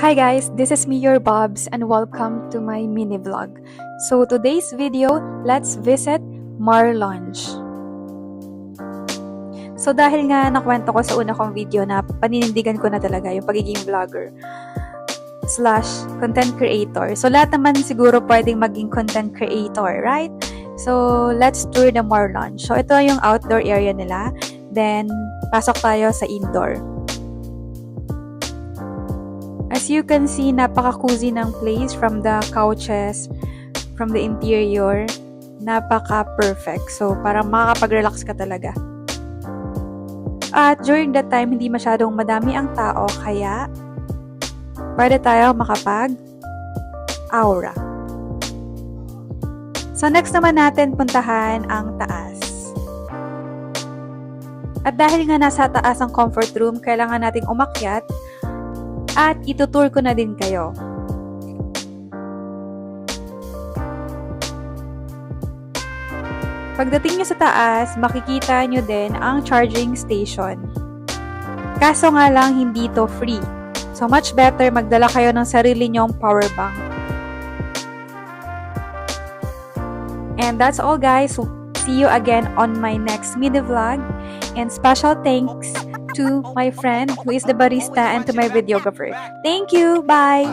Hi guys, this is me, your Bobs, and welcome to my mini vlog. So today's video, let's visit Marlonge. So dahil nga nakwento ko sa una kong video na paninindigan ko na talaga yung pagiging vlogger / content creator. So lahat naman siguro pwedeng maging content creator, right? So let's tour the Marlonge. So ito yung outdoor area nila. Then pasok tayo sa indoor. As you can see, napaka-cozy ng place, from the couches, from the interior. Napaka-perfect. So, parang makakapag-relax ka talaga. At during that time, hindi masyadong madami ang tao, kaya pwede tayo makapag-aura. So, next naman natin puntahan ang taas. At dahil nga nasa taas ang comfort room, kailangan nating umakyat at itutour ko na din kayo. Pagdating nyo sa taas, makikita nyo din ang charging station. Kaso nga lang, hindi to free. So much better magdala kayo ng sarili nyong power bank. And that's all guys. See you again on my next mini vlog. And special thanks to my friend who is the barista and to my videographer. Thank you. Bye.